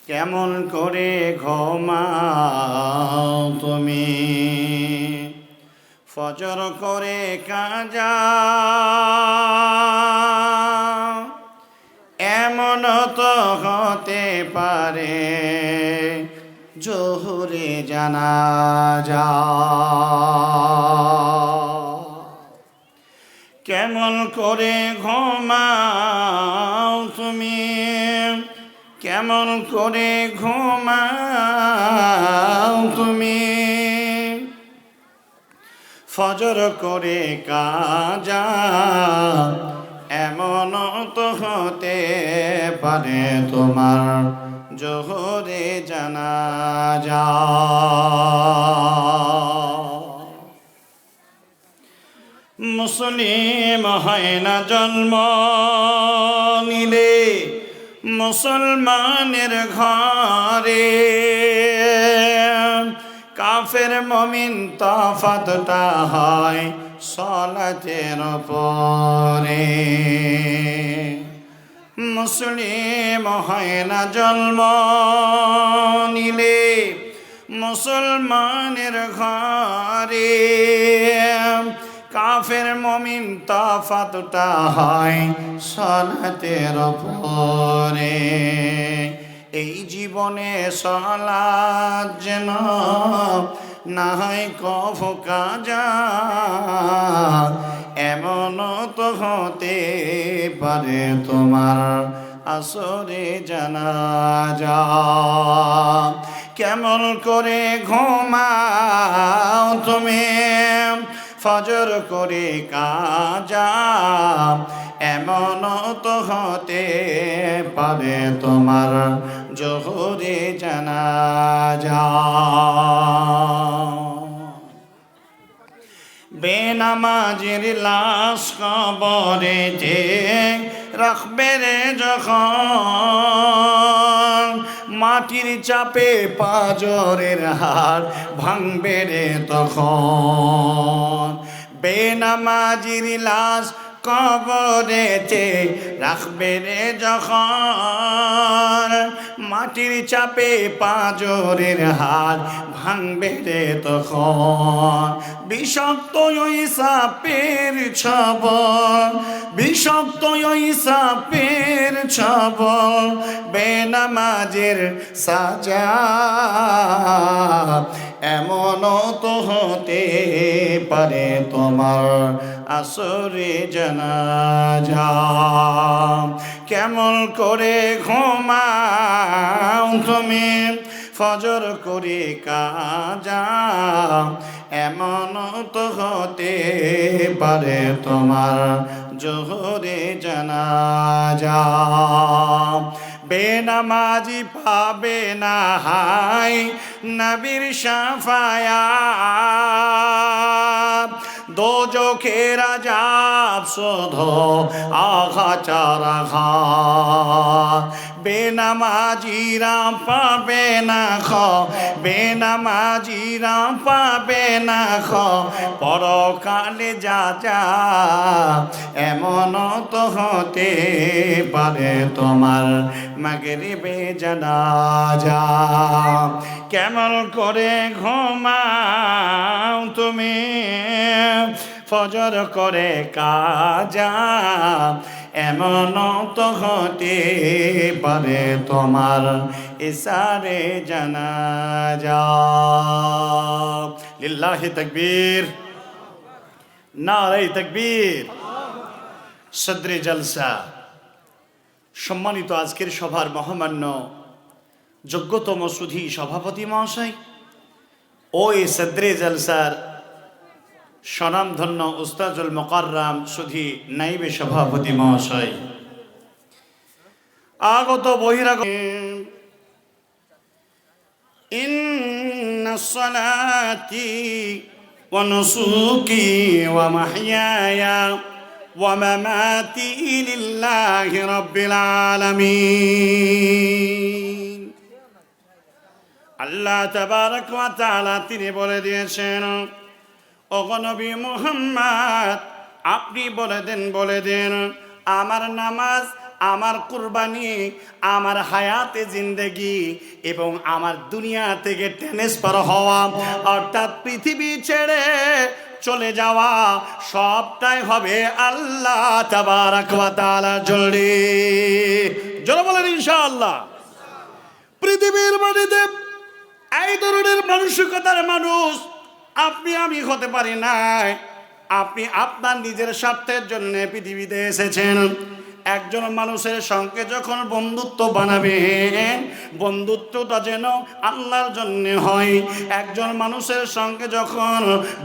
কেমন করে ঘুমাও তুমি, ফজর করে কাজা, এমন তো হতে পারে জোহরে জানাজা। কেমন করে ঘুমাও তুমি, কেমন করে ঘুমাও তুমি, ফজর করে কাজা, এমন তো হতে পারে তোমার জোহরে জানাজা। মুসলিম হয় না জন্ম নিলে মুসলমানের ঘরে, কাফের মুমিন তফাতটা হয় সালাতের পরে। মুসলিম হয় না জন্ম নিলে মুসলমানের ঘরে, কাফের মুমিন তফাতটা হয় সালাতের পরে। এই জীবনে সালাত যেন না হয় কফু কাজা, এমন তো হতে পারে তোমার আসরে জানাজা। কেমন করে ঘুমাও তুমি, ফজর করে কাজা, এমন তো হতে পারে তোমার জোহরে জানাজা। বেনামাজির লাশ কবরেতে রাখবে রে যখন, মাটির চাপে পাঁজরের হাড় ভাঙবে রে তখন। বেনামাজির লাশ কবরেতে রাখবে রে যখন, মাটির চাপে পাঁজরের হাড় ভাঙবে রে তখন। বিষাক্ত ওই সাপের ছবল, বিষাক্ত ওই সাপের ছবল, বেনামাজের সাজা, এমন তো হতে পারে তোমার আসরে জানাজা। কেমন করে ঘুমাও তুমি, ফজর করে কাজা, এমন তো হতে পারে তোমার জোহরে জানাজা। বেনামাজি পাবে না হাই নবীর শাফায়াত, দোজখের আযাব শুধু আঘাত আঘাত। বেনামাজিরা পাবে না বেনামাজিরা পাবে না পরকালে যা যা, এমন তো হতে পারে তোমার মাগরিবে জানাজা। কেমন করে ঘুমাও তুমি, ফজর করে কাজা, এমন তো হতে পারে তোমার ইশারে জানাজা। লিল্লাহি তাকবীর, নারে তাকবীর। সদরে জলসা সম্মানিত আজকের সভার মহামান্য যোগ্যতম সুধী সভাপতি মহাশয় ও এই সদরে জলসার স্বনামধন্য উস্তাজুল মুকাররম সুধী নাইবে সভাপতি মহাশয়, আগত বহিরাগত, ইন্নাস সালাতি ওয়া নুসুকি ওয়া মাহইয়ায়া ওয়া মামাতি লিল্লাহি রাব্বিল আলামিন। আল্লাহ তাবারক ওয়া তাআলা তিনি বলে দিয়েছেন, ও নবী মুহাম্মদ আপনি বলে দেন আমার নামাজ আমার কুরবানি, আমার হায়াতে জিন্দেগি এবং আমার দুনিয়া থেকে ট্রান্সফার হওয়া, অর্থাৎ পৃথিবী ছেড়ে চলে যাওয়া, সবটাই হবে আল্লাহ তাবারাক ওয়া তাআলার জন্য। জোরে বলেন ইনশাআল্লাহ। পৃথিবীর মাটিতে এই ধরনের মানসিকতার মানুষ আপনি আমি হতে পারি না। আপনি আপনার নিজের স্বার্থের জন্য পৃথিবীতে এসেছেন। একজন মানুষের সঙ্গে যখন বন্ধুত্ব বানাবেন, বন্ধুত্বটা যেন আল্লাহর জন্য হয়। একজন মানুষের সঙ্গে যখন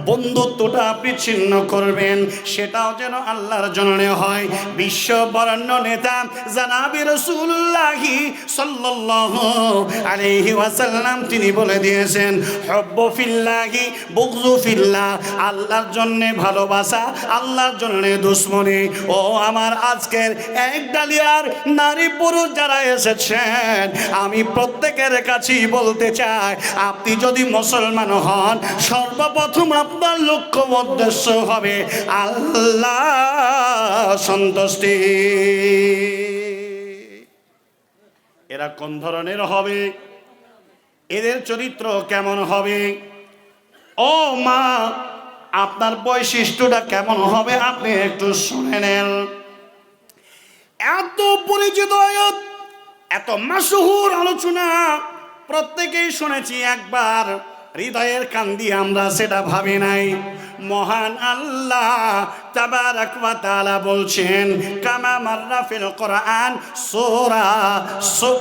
বন্ধুত্বটা বিচ্ছিন্ন করবেন, সেটাও যেন আল্লাহর জন্য হয়। বিশ্ব বরেণ্য নেতা জনাবে রাসূলুল্লাহ সাল্লাল্লাহু আলাইহি ওয়াসাল্লাম তিনি বলে দিয়েছেন, হুব্বু ফিল্লাহি বুগযু ফিল্লাহ। আল্লাহর জন্য ভালোবাসা, আল্লাহর জন্য দুশমনি। ও আমার আজকের এক ডালিয়ার নারী পুরুষ যারা এসেছেন, আমি প্রত্যেকের কাছেই বলতে চাই, আপনি যদি মুসলমান হন, সর্বপ্রথম আপনার লক্ষ্য উদ্দেশ্য হবে আল্লাহ সন্তুষ্টি। এরা কোন ধরনের হবে? এদের চরিত্র কেমন হবে? ও মা, আপনার বৈশিষ্ট্যটা কেমন হবে আপনি একটু শুনে নেন। এত পরিচিত আয়াত, এত মাশহুর আলোচনা প্রত্যেকেই শুনেছি একবার, হৃদয়ের কান দিয়ে আমরা সেটা ভাবি নাই। মহান আল্লাহ তাবারাক ওয়া তাআলা বলছেন, কামা মাররা ফিল কোরআন সূরা,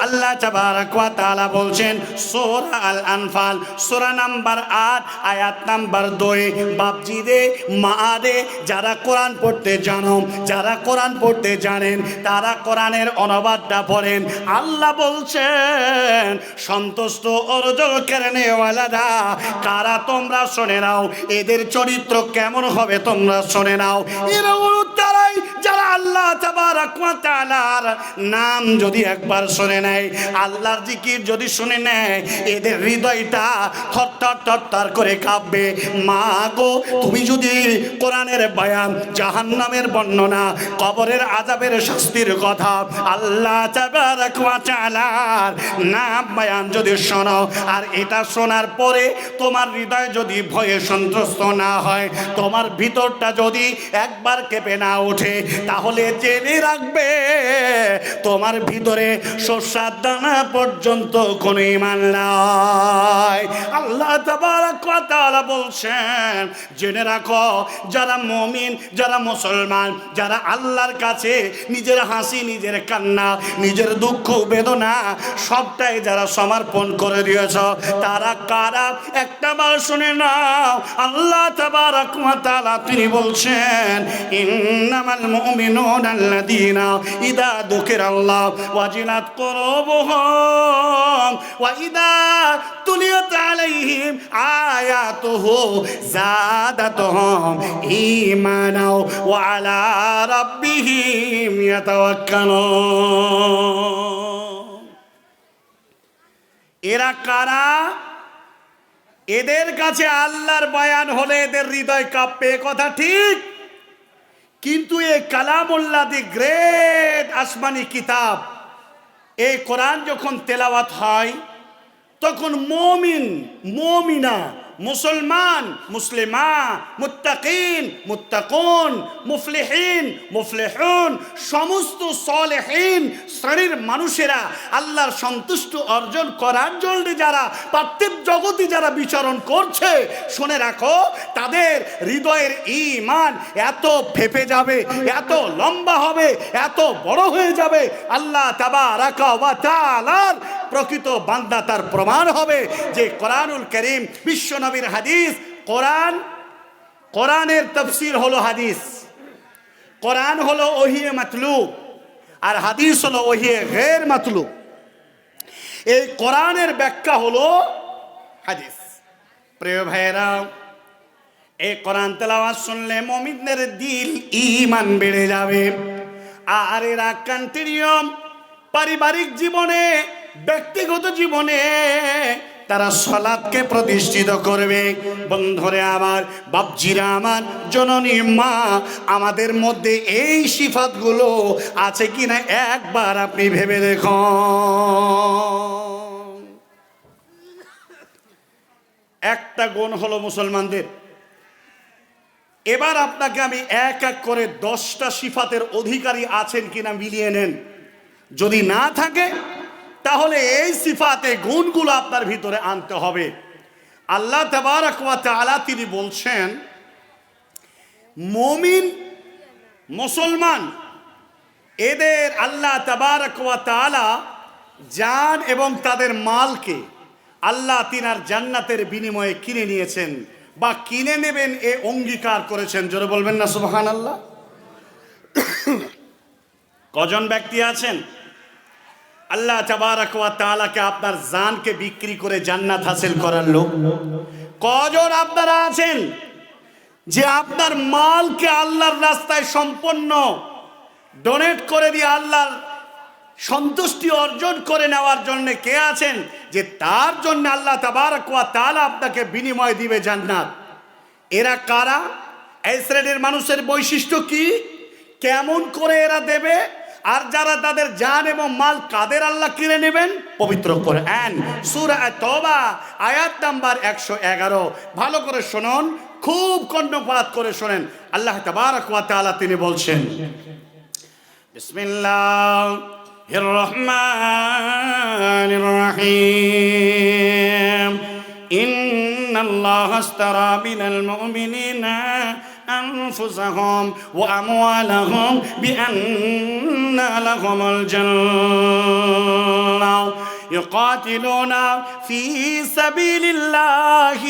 আল্লাহ তাবারাক ওয়া তাআলা বলছেন সূরা আল আনফাল সূরা নাম্বার 8 আয়াত নাম্বার 2। বাপজি রে, মা রে, যারা কোরআন পড়তে জানো, যারা কোরআন পড়তে জানেন, তারা কোরআনের অনুবাদটা পড়েন। আল্লাহ বলছেন, সন্তুষ্ট অর্জন করনে ওয়ালাদা, কারা তোমরা শুনে নাও, এদের চরিত্র কেমন হবে তোমরা শুনে নাও। এরা হলো তারাই যারা আল্লাহ তাবারাক ওয়া তাআলার নাম যদি একবার শুনে নেয়, আল্লাহর জিকির যদি শুনে নেয়, এদের হৃদয়টা থরথর থরথর করে কাঁপবে। মা গো, তুমি যদি কোরআনের বয়ান, জাহান্নামের বর্ণনা, কবরের আযাবের শাস্তির কথা, আল্লাহ তাবারাক ওয়া তাআলার নাম বয়ান যদি শোনো, আর এটা শোনার পরে তোমার হৃদয় যদি ভয়ে সন্ত্রস্ত না হয়, তোমার ভিতরটা যদি একবার কেঁপে না ওঠে, তাহলে জেনে রাখবে তোমার ভিতরে সরষার দানা পর্যন্ত কোনো ঈমান নাই। আল্লাহ তাবারাক ওয়া তাআলা বলছেন, জেনে রাখো, যারা মুমিন, যারা মুসলমান, যারা আল্লাহর কাছে নিজের হাসি, নিজের কান্না, নিজের দুঃখ বেদনা সবটাই যারা সমর্পণ করে দিয়েছ, তারা কারা একটা বার শুনে নাও। আল্লাহ তাবারাক ওয়া তাআলা তিনি বলছেন, ইন্নামাল মুমিনুনা আল্লাযীনা ইযা যুকিরাল্লাহ ওয়াজিলাত কুলুবুহুম ওয়া ইযা তুলিয়াত আলাইহিম আয়াতুহু যাদাতুহুম ঈমানা ওয়া আলা রাব্বিহিম ইয়াতাওয়াক্কালুন। এরা কারা? এদের কাছে আল্লাহর বয়ান হলে এদের হৃদয় কাঁপবে, কথা ঠিক। কিন্তু এই কালামুল্লাহ, দি গ্রেট আসমানি কিতাব, এই কোরআন যখন তেলাওয়াত হয়, তখন মুমিন, মুমিনা, মুসলমান, মুসলিমা, মুত্তাকিন, মুত্তাকুন, মুফলিহিন, মুফলিহুন, সমস্ত সালেহিন শ্রেণীর মানুষেরা আল্লাহর সন্তুষ্ট অর্জন করার জন্য যারা পার্থিব জগতে যারা বিচরণ করছে, শুনে রাখো, তাদের হৃদয়ের ঈমান এত ফেপে যাবে, এত লম্বা হবে, এত বড় হয়ে যাবে, আল্লাহ তাবারাক ওয়া তাআলার প্রকৃত বান্দা তার প্রমাণ হবে যে কোরআনুল কারীম বিশ্ব নবীর হাদিস। কোরআনের তাফসীর হলো হাদিস, কোরআন হলো ওহিয়ে মাতলুব, আর হাদিস হলো ওহিয়ে গैर মাতলুব। এই কোরআনের ব্যাখ্যা হলো হাদিস। প্রিয় ভাইরা, এই কোরআন তেলাওয়াত শুনলে মুমিনদের দিল ঈমান বেড়ে যাবে। আর এরা কন্টিনিউ পারিবারিক জীবনে, ব্যক্তিগত জীবনে তারা সালাতকে প্রতিষ্ঠিত করবে। বন্ধুরে আমার, বাপজিরা আমার, জননী মা, আমাদের মধ্যে এই সিফাতগুলো আছে কিনা একবার আপনি ভেবে দেখুন। একটা গুণ হলো মুসলমানদের। এবার আপনাকে আমি এক এক করে 10টা সিফাতের অধিকারী আছেন কিনা মিলিয়ে নেন। যদি না থাকে তাহলে এই সিফাতে গুণগুলো আপনার ভিতরে আনতে হবে। আল্লাহ তাবারক ওয়া তাআলা তিনি বলছেন, মুমিন মুসলমান এদের আল্লাহ তাবারক ওয়া তাআলা জান এবং তাদের মালকে আল্লাহ তিনার জান্নাতের বিনিময়ে কিনে নিয়েছেন বা কিনে নেবেন এ অঙ্গীকার করেছেন। জোরে বলবেন না সুবহানাল্লাহ। কজন ব্যক্তি আছেন আল্লাহ তাবারক ওয়া তাআলাকে আপনার জানকে বিক্রি করে জান্নাত হাসিল করার লোক? কজন আপনারা আছেন যে আপনার মালকে আল্লাহর রাস্তায় সম্পূর্ণ ডোনেট করে দিয়ে আল্লাহর সন্তুষ্টি অর্জন করে নেওয়ার জন্য কে আছেন যে তার জন্য আল্লাহ তাবারক ওয়া তাআলা আপনাকে বিনিময় দিবে জান্নাত? এরা কারা? এই শ্রেণীর মানুষের বৈশিষ্ট্য কি? কেমন করে এরা দেবে? আর যারা তাদের জান এবং মাল কাদের আল্লাহ কিনে নেবেন? পবিত্র কোরআন সূরা তওবা আয়াত নাম্বার 111। ভালো করে শুনুন, খুব কর্ণপাত করে শুনেন। আল্লাহ তাবারক ওয়া তাআলা তিনি বলছেন, বিসমিল্লাহির রহমানির রহিম, ইন্নাল্লাহা আশতারা মিনাল মুমিনিনা أنفسهم وأموالهم بأن لهم الجنة يقاتلون في سبيل الله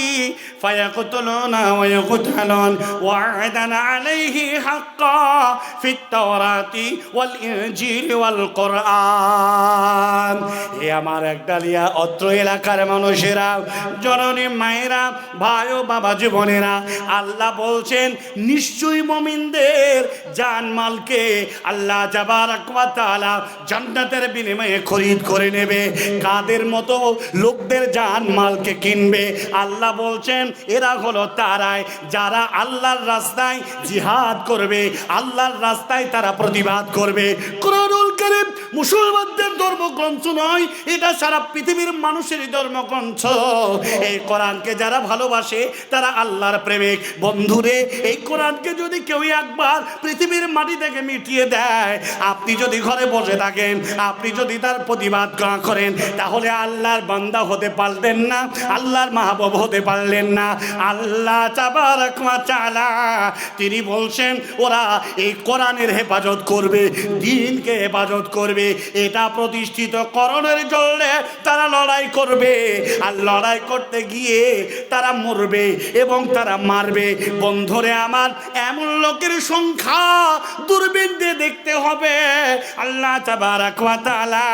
فيقتلون ويقتلون وعدا عليه حقا في التوراة والإنجيل والقرآن। এ আমার একডালিয়া অত্র এলাকার মানুষেরা, জননী মায়েরা, ভাই ও বাবা জীবনেরা, আল্লাহ বলছেন নিশ্চয়ই মুমিনদের জানমালকে আল্লাহ তাবারক ওয়া তাআলা জান্নাতের বিনিময়ে খরিদ করে নেবে। কাদের মতো লোকদের জানমালকে কিনবে? আল্লাহ বলছেন এরা হলো তারাই যারা আল্লাহর রাস্তায় জিহাদ করবে, আল্লাহর রাস্তায় তারা প্রতিবাদ করবে। কুরআনুল কারীম মুসলমানদের ধর্মগ্রন্থ নয়, এটা সারা পৃথিবীর মানুষের ধর্মগ্রন্থ। এই কোরআনকে যারা ভালোবাসে তারা আল্লাহর প্রেমিক। বন্ধুরে, এই কোরআনকে যদি কেউ একবার পৃথিবীর মাটি থেকে মিটিয়ে দেয়, আপনি যদি ঘরে বসে থাকেন, আপনি যদি তার প্রতিবাদ করেন, তাহলে আল্লাহর বান্দা হতে পারলেন না, আল্লাহর মাহবুব হতে পারলেন না। আল্লাহ তাবারক ওয়া তাআলা তিনি বলছেন ওরা এই কোরআনের হেফাজত করবে, দ্বীনকে হেফাজত করবে। এটা প্রতিষ্ঠিত করণের জন্য তারা লড়াই করবে, আর লড়াই করতে গিয়ে তারা মরবে এবং তারা মারবে। বন্ধুরে আমার, এমন লোকের সংখ্যা দূরবীন দিয়ে দেখতে হবে। আল্লাহ তাবারক ওয়া তাআলা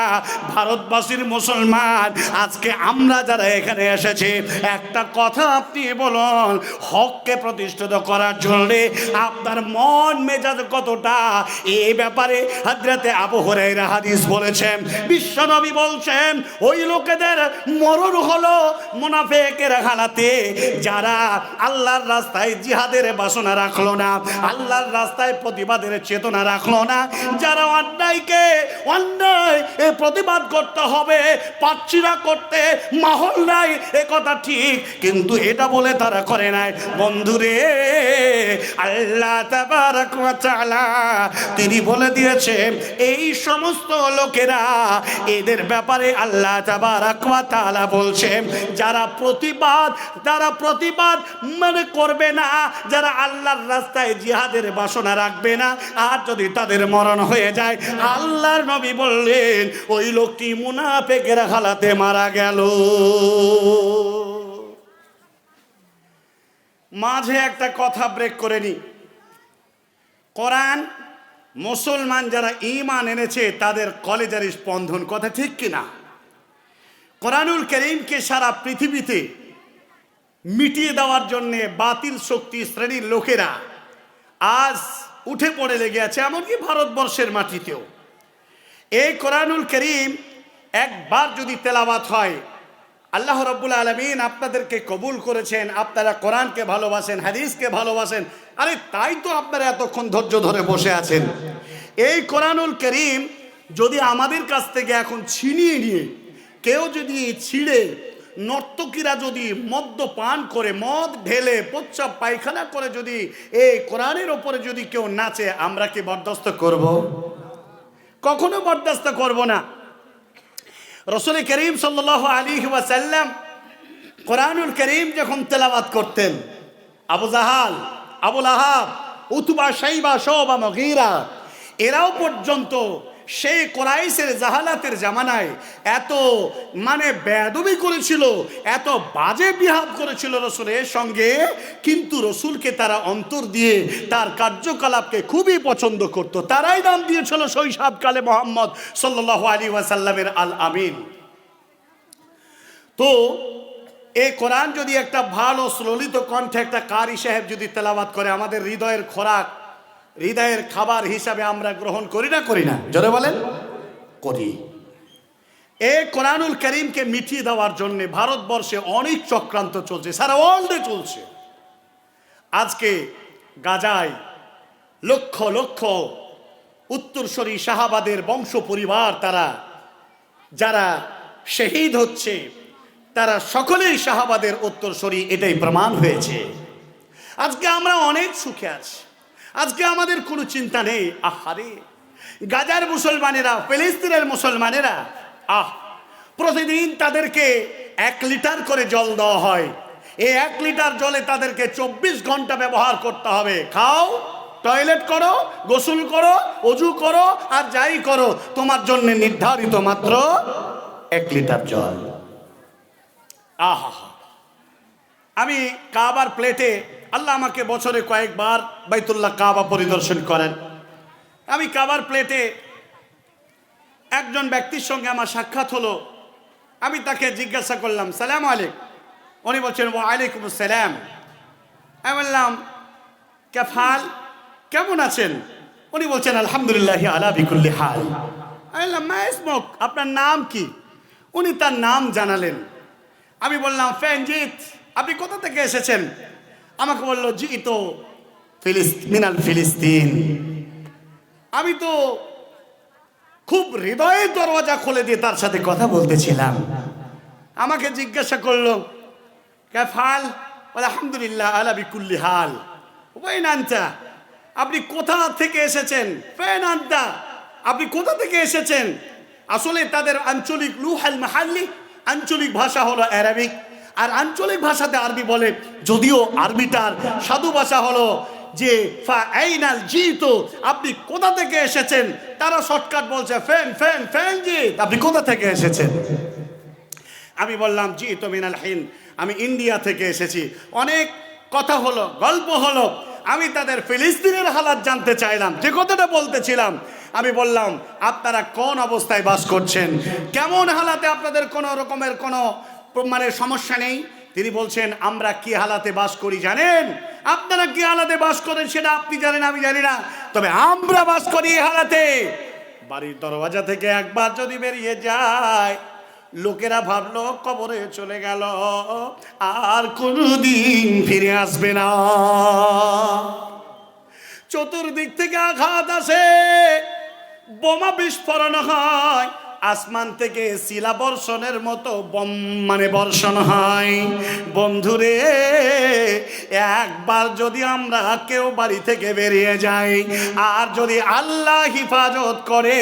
ভারতবাসীর মুসলমান, আজকে আমরা যারা এখানে এসেছি, একটা কথা আপনি বলুন, হককে প্রতিষ্ঠিত করার জন্য আপনার মন মেজাজ কতটা? এই ব্যাপারে হযরতে আবু হুরায়রা হাদিস বলেছেন, বিশ্বনবী বলছেন ওই লোকেদের মরণ হলো মুনাফিকের হালাতে যারা আল্লাহর রাস্তায় জিহাদের বাসনা রাখলো না, আল্লাহর রাস্তায় প্রতিবাদের চেতনা রাখলো না, যারা অন্যায়কে অন্যায় প্রতিবাদ করতে হবে পারছি না করতে, মাহল নাই, এ কথা ঠিক, কিন্তু এটা বলে তারা করে নাই। বন্ধুরে, আল্লাহ তাবারক ওয়া তাআলা তিনি বলে দিয়েছেন এই সমস্ত লোকেরা, এদের ব্যাপারে আল্লাহ তাবারক ওয়া তাআলা বলছেন যারা প্রতিবাদ মানে করবে না, যারা আল্লাহর রাস্তায় জিহাদের বাসনা রাখবে না, আর যদি তাদের মরণ হয়ে যায়, আল্লাহর নবী বললেন ওই লোকটি মুনাফিকের হালাতে মারা গেল। মাঝে একটা কথা ব্রেক করে নি। কোরআন মুসলমান যারা ঈমান এনেছে তাদের কলেজের স্পন্দন, কথা ঠিক কিনা? কোরআনুল কারীমকে সারা পৃথিবীতে মিটিয়ে দেওয়ার জন্যে বাতিল শক্তি শ্রেণীর লোকেরা আজ উঠে পড়ে লেগে আছে, এমনকি ভারতবর্ষের মাটিতেও। এই কোরআনুল কারীম একবার যদি তেলাওয়াত হয়, আল্লাহ রাব্বুল আলামিন আপনাদেরকে কবুল করেছেন, আপনারা কোরআনকে ভালোবাসেন, হাদিসকে ভালোবাসেন। আরে তাই তো আপনারা এতক্ষণ ধৈর্য ধরে বসে আছেন। এই কোরআনুল কারীম যদি আমাদের কাছ থেকে এখন ছিনিয়ে নিয়ে কেউ যদি ছিঁড়ে, নর্তকীরা যদি মদ্যপান করে, মদ ঢেলে, প্রস্রাব পায়খানা করে যদি এই কোরআনের ওপরে যদি কেউ নাচে, আমরা কি বরদাস্ত করব? কখনো বরদাস্ত করব না। রাসূল করিম সাল্লাল্লাহু আলাইহি ওয়াসাল্লাম কোরআনুল কারীম যখন তেলাওয়াত করতেন, আবু জাহাল, আবু লাহাব, উতবা, শাইবা, শুবা, মুগীরা এরাও পর্যন্ত সেই কুরাইশের জাহালাতের জামানায় এত বেয়াদবি করেছিল, এত বাজে বিহাব করেছিল রসুলের সঙ্গে, কিন্তু রসুলকে তারা অন্তর দিয়ে তার কার্যকলাপকে খুবই পছন্দ করত। তারাই নাম দিয়েছিল শৈশবকালে মুহাম্মদ সাল্লাল্লাহু আলাইহি ওয়াসাল্লামের আল আমিন। তো এই কোরআন যদি একটা ভালো ললিত কণ্ঠে একটা কারি সাহেব যদি তেলাওয়াত করে, আমাদের হৃদয়ের খোরাক, হৃদয়ের খাবার হিসাবে আমরা গ্রহণ করি না? করি না? জোরে বলেন, করি। এই কোরআনুল কারীমকে মিটিয়ে দেওয়ার জন্য ভারতবর্ষে অনেক চক্রান্ত চলছে, সারা ওয়ার্ল্ডে চলছে। আজকে গাজায় লক্ষ লক্ষ উত্তরসূরি শাহাবাদের বংশ পরিবার, তারা যারা শহীদ হচ্ছে, তারা সকলেই শাহাবাদের উত্তরসূরি, এটাই প্রমাণ হয়েছে। আজকে আমরা অনেক সুখে আছি, আজকে আমাদের কোনো চিন্তা নেই। আহারে, গাজার মুসলমানেরা, ফিলিস্তিনের মুসলমানেরা, প্রতিদিন তাদেরকে 1 লিটার করে জল দেওয়া হয়। এই 1 লিটার জলে তাদেরকে 24 ঘন্টা ব্যবহার করতে হবে। খাও, টয়লেট করো, গোসল করো, অজু করো, আর যাই করো, তোমার জন্য নির্ধারিত মাত্র 1 লিটার জল। আহা, আমি কাবার প্লেটে, আল্লাহ আমাকে বছরে কয়েকবার বাইতুল্লাহ কাবা পরিদর্শন করেন। আমি কাবার প্লেটে একজন ব্যক্তির সঙ্গে আমার সাক্ষাৎ হলো। আমি তাকে জিজ্ঞাসা করলাম, সালাম আলাইকুম। উনি বলছেন, ওয়া আলাইকুম আসসালাম। আমি বললাম, কেফাল, কেমন আছেন? উনি বলছেন, আলহামদুলিল্লাহ আলা বিকুল্লি হাল। আমি বললাম, মা ইসমুক, আপনার নাম কি? উনি তার নাম জানালেন। আমি বললাম, ফেনজিত, আপনি কোথা থেকে এসেছেন? আমাকে বললো, জি তো মিনাল ফিলিস্তিন। আমি তো খুব হৃদয়ের দরওয়াজা খুলে দিয়ে তার সাথে কথা বলতেছিলাম। আমাকে জিজ্ঞাসা করলো, কাফাল? আলহামদুলিল্লাহ আলা বিকুল্লি হাল। ওয়াইন আনতা, আপনি কোথা থেকে এসেছেন? ফেন আনতা, আপনি কোথা থেকে এসেছেন? আসলে তাদের আঞ্চলিক লুহাল মাহাল্লি, আঞ্চলিক ভাষা হলো আরবিক, আর আঞ্চলিক ভাষাতে আরবি বলে। যদিও আরবিটার সাধু ভাষা হলো যে ফাআইনাল জিতু, আপনি কোথা থেকে এসেছেন? তারা শর্টকাট বলছে ফেন ফেন ফেন জিত, আপনি কোথা থেকে এসেছেন? আমি বললাম, জি তো মিনাল হিন্দ, আমি ইন্ডিয়া থেকে এসেছি। অনেক কথা হলো, গল্প হলো। আমি তাদের ফিলিস্তিনের হালাত জানতে চাইলাম। যে কথাটা বলতেছিলাম, আমি বললাম, আপনারা কোন অবস্থায় বাস করছেন, কেমন হালাতে, আপনাদের কোনো রকমের কোনো সমস্যা নেই? তিনি বলছেন, আমরা কি হালাতে বাস করি জানেন? আপনারা কি হালাতে বাস করেন সেটা আপনি জানেন, আমি জানি না, তবে আমরা বাস করি এই হালাতে। বাড়ির দরওয়াজা থেকে একবার যদি বেরিয়ে যায়, লোকেরা ভাবলো কবরে চলে গেল, আর কোনদিন ফিরে আসবে না। চতুর্দিক থেকে আঘাত আসে, বোমা বিস্ফোরণ হয়, আসমান থেকে শিলা বর্ষণের মতো বর্ষণ হয়। বন্ধুরে, একবার যদি আমরা কেউ বাড়ি থেকে বেরিয়ে যাই, আর যদি আল্লাহ হিফাজত করে,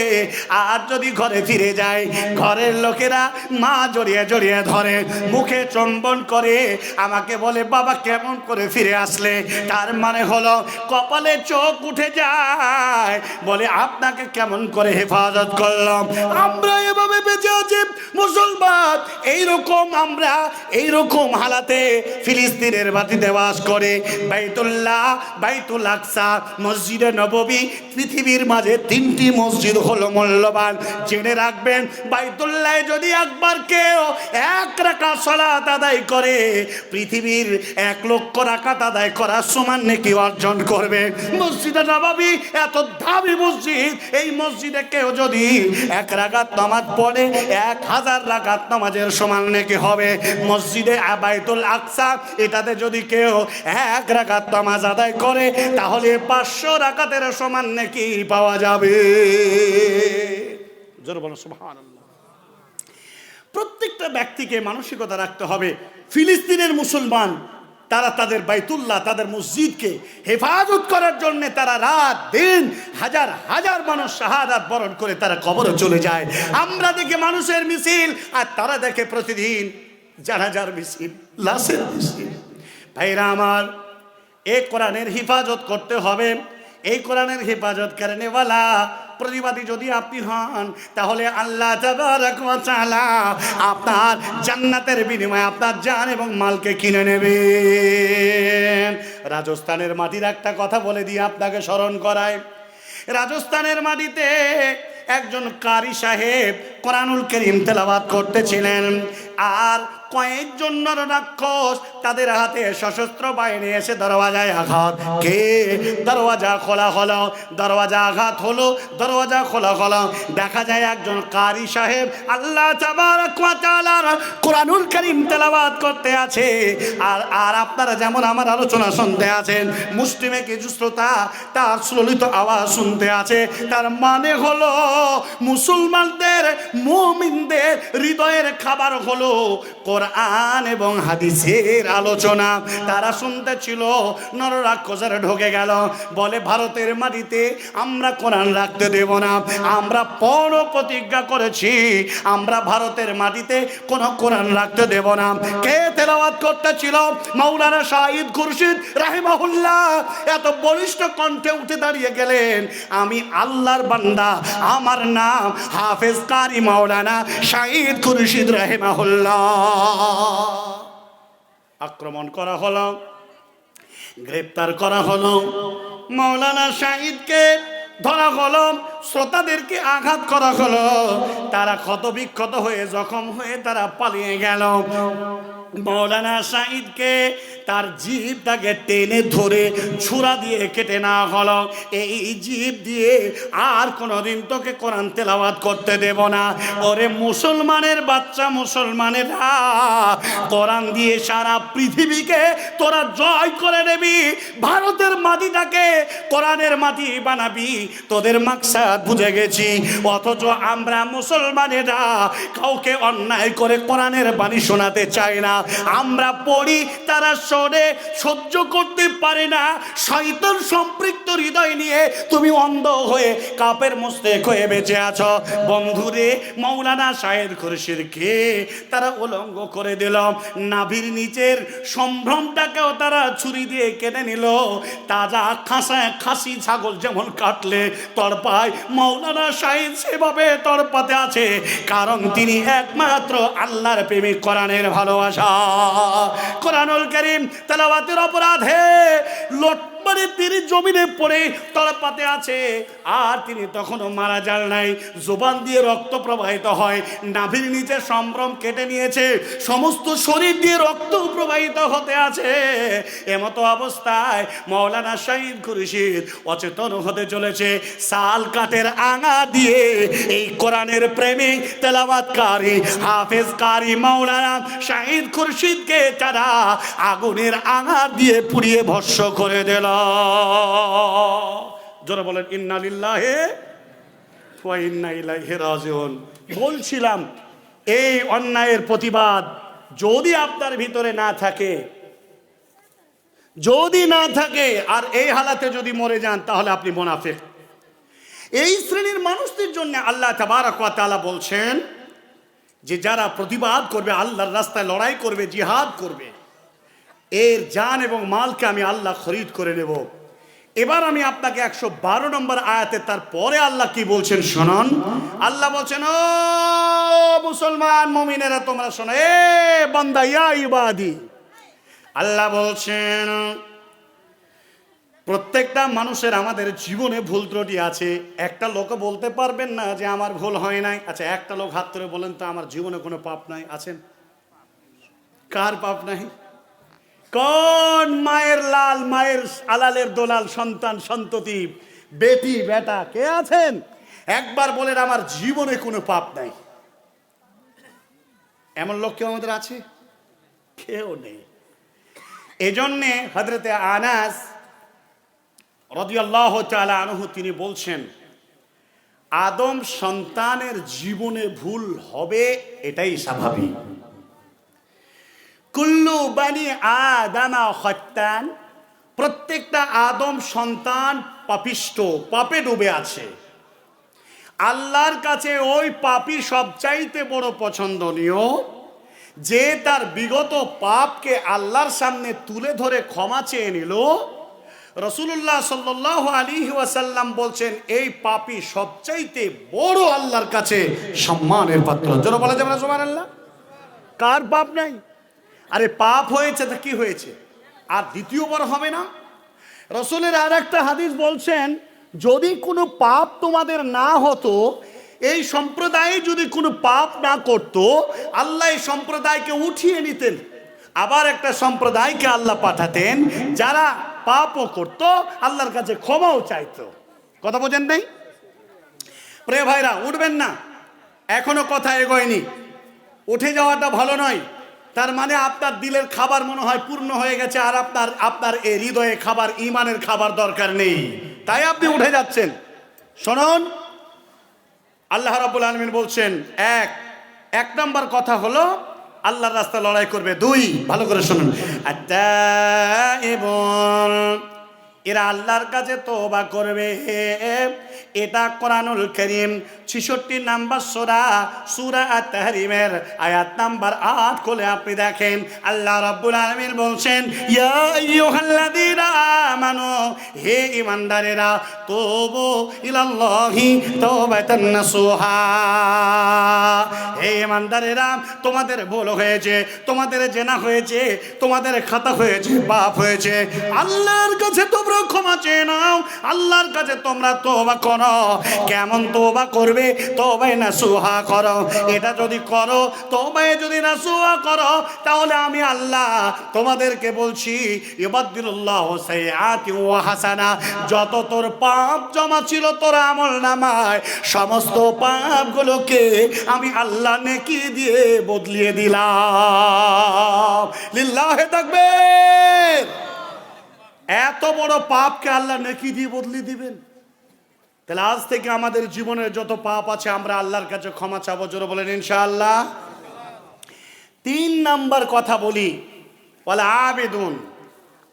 আর যদি ঘরে ফিরে যায়, ঘরের লোকেরা মা জড়িয়ে জড়িয়ে ধরে, মুখে চুম্বন করে, আমাকে বলে, বাবা কেমন করে ফিরে আসলে? তার মানে হলো কপালে চোখ উঠে যায়, বলে আপনাকে কেমন করে হেফাজত করলাম। আমরা এভাবে বেঁচে আছি মুসলমান, এইরকম আমরা এইরকম হালাতে ফিলিস্তিনের মাটিতে বাস করে। বাইতুল্লাহ, বাইতুল আকসা, মসজিদে নববী, পৃথিবীর মাঝে 3টি মসজিদ হলো মূল্যবান। জেনে রাখবেন, বাইতুল্লাহ যদি একবার কেউ 1 রাকাত সালাত আদায় করে, পৃথিবীর 1 লক্ষ রাকাত আদায় করার সমান নেকি অর্জন করবে। মসজিদে নববী এত দামি মসজিদ, এই মসজিদে কেউ যদি 1 রাকাত নামাজ পড়ে 1000 রাকাত নামাজের সমান নেকি হবে। মসজিদে বাইতুল আকসা এটাতে যদি কেউ 1 রাকাত নামাজ আদায় করে তাহলে 500 রাকাতের সমান নেকি পাওয়া যাবে। জোরে বলো সুবহানাল্লাহ। প্রত্যেকটা ব্যক্তিকে মানসিকতা রাখতে হবে, ফিলিস্তিনের মুসলমান তারা তাদের বাইতুল্লাহ, তাদের মসজিদকে হেফাজত করার জন্য তারা রাত দিন হাজার হাজার মানুষ শাহাদাত বরণ করে তারা কবরে চলে যায়। আমরা দেখি মানুষের মিছিল, আর তারা দেখে প্রতিদিন জানাজার মিছিল, লাশের মিছিল। ভাইরা আমার, এই কোরআনের হেফাজত করতে হবে। এই কোরআনের হেফাজত করেনেওয়ালা প্রতিবাদী যদি আপনি হন তাহলে আল্লাহ তাবারক ওয়া তাআলা আপনার জান্নাতের বিনিময়ে আপনার জান এবং মালকে কিনে নেবেন। রাজস্থানের মাটির একটা কথা বলে দিয়ে আপনাকে স্মরণ করায়। রাজস্থানের মাটিতে একজন কারি সাহেব কোরআনুল কারীম তেলাওয়াত করতেছিলেন, আর কয়েকজন নররাক্ষস তাদের হাতে সশস্ত্র বাহিনী এসে দরওয়াজায় আঘাত। কে দরওয়াজা খোলা হলো, দরওয়াজা আঘাত হলো, দরওয়াজা খোলা হলো। দেখা যায় একজন কারি সাহেব আল্লাহ তাবারক ওয়া তাআলার কোরআনুল কারীম তেলাওয়াত করতে আছে। আর আপনারা যেমন আমার আলোচনা শুনতে আছেন, মুসলিমে কিছু শ্রোতা তার সুললিত আওয়াজ শুনতে আছে। তার মানে হলো মুসলমানদের, মুমিনদের হৃদয়ের খাবার হলো কোরআন এবং হাদিসের আলোচনা। তারা শুনতে ছিল, নররাক্ষসের ঢোকে গেল, বলে ভারতের মাটিতে আমরা কোরআন রাখতে দেব না। আমরা পণ প্রতিজ্ঞা করেছি, আমরা ভারতের মাটিতে কোনো কোরআন রাখতে দেব না। কে তেলাওয়াত করতেছিল? মাওলানা শাহিদ খুরশিদ রাহিমাহুল্লাহ এত বলিষ্ঠ কণ্ঠে উঠে দাঁড়িয়ে গেলেন, আমি আল্লাহর বান্দা, আমার নাম হাফেজ কারি মাওলানা শাহিদ খুরশিদ রাহিমাহুল্লাহ। আক্রমণ করা হলো, গ্রেপ্তার করা হলো, মাওলানা শাহিদকে ধরা হলো, শ্রোতাদেরকে আঘাত করা হলো। তারা ক্ষত বিক্ষত হয়ে জখম হয়ে তারা পালিয়ে গেল। মাওলানা শাহিদকে তার জিভটাকে টেনে ধরে ছুরা দিয়ে কেটে নেওয়া হলো। এই জিভ দিয়ে আর কোনোদিন তোকে কোরআন তেলাওয়াত করতে দেব না। ওরে মুসলমানের বাচ্চা, মুসলমানেরা, কোরআন দিয়ে সারা পৃথিবীকে তোরা জয় করে নেবি, ভারতের মাটিটাকে কোরআনের মাটি বানাবি, তোদের মাকসাদ বুঝে গেছি। অথচ আমরা মুসলমানেরা কাউকে অন্যায় করে কোরআনের বাণী শোনাতে চাই না। আমরা পড়ি, তারা শোনে, সহ্য করতে পারে না। শয়তান সম্পৃক্ত হৃদয় নিয়ে তুমি অন্ধ হয়ে কাপের মুস্তেক হয়ে বেঁচে আছো। বন্ধুরে, মাওলানা শাহিদ খুরশিদকে তারা উলঙ্গ করে দিল, নাভির নিচের সম্ভ্রমটাকেও তারা ছুরি দিয়ে কেটে নিল। তাজা খাসি ছাগল যেমন কাটলে তড়পায়, মাওলানা শাহিদ সেভাবে তড়পাতে আছে, কারণ তিনি একমাত্র আল্লাহর প্রেমিক, কোরআনের ভালোবাসা। কোরআনুল কারীম তেলাওয়াতের অপরাধে মানে তিনি জমিনে পড়ে তড়পাতে আছে, আর তিনি তখনও মারা যান নাই। জবান দিয়ে রক্ত প্রবাহিত হয়, নাভির নিচে সম্ভ্রম কেটে নিয়েছে, সমস্ত শরীর দিয়ে রক্ত প্রবাহিত হতে আছে। এমতো অবস্থায় মাওলানা শাহিদ খুরশিদ অচেতন হতে চলেছে। শাল কাঠের আঙা দিয়ে এই কোরআনের প্রেমিক তেলাওয়াতকারী হাফেজ কারি মাওলানা শাহিদ খুরশিদকে তারা আগুনের আঙা দিয়ে পুড়িয়ে ভস্ম করে দিল। জোরে বলেন ইন্না লিল্লাহি ওয়া ইন্না ইলাইহি রাজিউন। বলছিলাম, এই অন্যায়ের প্রতিবাদ যদি আপনার ভিতরে না থাকে, যদি না থাকে, আর এই হালাতে যদি মরে যান, তাহলে আপনি মুনাফিক। এই শ্রেণীর মানুষদের জন্য আল্লাহ তাবারক ওয়া তাআলা বলছেন যে যারা প্রতিবাদ করবে, আল্লাহর রাস্তায় লড়াই করবে, জিহাদ করবে, এর জান এবং মালকে আমি আল্লাহ খরিদ করে নেব। এবার আমি আপনাকে 112 নম্বর আয়াতে তারপরে আল্লাহ কি বলছেন শুনুন। আল্লাহ বলছেন, ও মুসলমান মুমিনেরা তোমরা শোনো, এ বান্দা, ইয়া ইবাদি। আল্লাহ বলছেন প্রত্যেকটা মানুষের, আমাদের জীবনে ভুল ত্রুটি আছে। একটা লোক বলতে পারবেন না যে আমার ভুল হয় নাই। আচ্ছা, একটা লোক হাত ধরে বলেন তো, আমার জীবনে কোনো পাপ নাই? আছেন? কার পাপ নাই? কোন মায়ের লাল, মায়ের আলালের দোলাল সন্তান সন্ততি, বেটি বেটা কে আছেন? একবার বলেন আমার জীবনে কোনো পাপ নাই, এমন লোক কেউ আমাদের আছে? কেউ নেই। এজন্যে হযরতে আনাস রাদিয়াল্লাহু তাআলা আনহু তিনি বলছেন, আদম সন্তানের জীবনে ভুল হবে, এটাই স্বাভাবিক। কুল্লু বানি আদামা খাত্তান, প্রত্যেকটা আদম সন্তান পাপিষ্ট, পাপে ডুবে আছে। আল্লাহর কাছে ওই পাপী সবচাইতে বড় পছন্দনীয় যে তার বিগত পাপকে আল্লাহর সামনে তুলে ধরে ক্ষমা চেয়ে নিল। রাসূলুল্লাহ সাল্লাল্লাহু আলাইহি ওয়াসাল্লাম বলছেন, এই পাপী সবচাইতে বড় আল্লাহর কাছে সম্মানের পাত্র। যারা বলা যাবে না সুবহানাল্লাহ? কার পাপ নাই? আরে পাপ হয়েছে তো কি হয়েছে, আর দ্বিতীয়বার হবে না? রাসূলের আর একটা হাদিস বলছেন, যদি কোনো পাপ তোমাদের না হতো, এই সম্প্রদায়ে যদি কোনো পাপ না করত, আল্লাহ এই সম্প্রদায়কে উঠিয়ে নিতেন, আবার একটা সম্প্রদায়কে আল্লাহ পাঠাতেন যারা পাপও করত, আল্লাহর কাছে ক্ষমাও চাইতো। কথা বোঝেন নাই? প্রিয় ভাইরা, উঠবেন না, এখনো কথা এগোয়নি। উঠে যাওয়াটা ভালো নয়, তার মানে আপনার দিলের খাবার মনে হয় পূর্ণ হয়ে গেছে, আর আপনার এই হৃদয়ে খাবার, ইমানের খাবার দরকার নেই, তাই আপনি উঠে যাচ্ছেন। শুনুন, আল্লাহ রাব্বুল আলামিন বলছেন, এক নম্বর কথা হলো আল্লাহর রাস্তায় লড়াই করবে। দুই, ভালো করে শুনুন, আত্তাইবুন, এরা আল্লাহর কাছে তওবা করবে। এটা কোরআনুল কারীম 66 নাম্বার সূরা আত-তাহরিমের আয়াত নাম্বার 8 খুলে আপনি দেখেন, আল্লাহ রাব্বুল আলামিন বলছেন, ইয়া আইয়ুহাল্লাযীনা আমানু, হে ঈমানদারেরা, তুবু ইলাল্লাহি তাওবাতান নাসুহা। হে ঈমানদারেরা, তোমাদের ভুল হয়েছে, তোমাদের জেনা হয়েছে, তোমাদের খাতা হয়েছে, পাপ হয়েছে, আল্লাহর কাছে তোমরা ক্ষমা চেয়ে নাও, আল্লাহর কাছে তোমরা তওবা করো। কেমন তওবা করবে? তওবায়ে নাসুহা করো। এটা যদি করো, তওবায়ে যদি নাসুহা করো, তাহলে আমি আল্লাহ তোমাদেরকে বলছি, ইউবাদদিলুল্লাহু সাইয়্যাতি ওয়া হাসানা, যত তোর পাপ জমা ছিল তোর আমলনামায়, সমস্ত পাপগুলোকে আমি আল্লাহ নেকি দিয়ে বদলিয়ে দিলাম। লিল্লাহি তাকবীর। এত বড় পাপকে আল্লাহ নেকি দিয়ে বদলিয়ে দিবেন? তাহলে আজ থেকে আমাদের জীবনের যত পাপ আছে আমরা আল্লাহর কাছে ক্ষমা চাবো। জোরে বলেন ইনশাআল্লাহ। 3 নাম্বার কথা বলি, ওয়াল আবিদুন,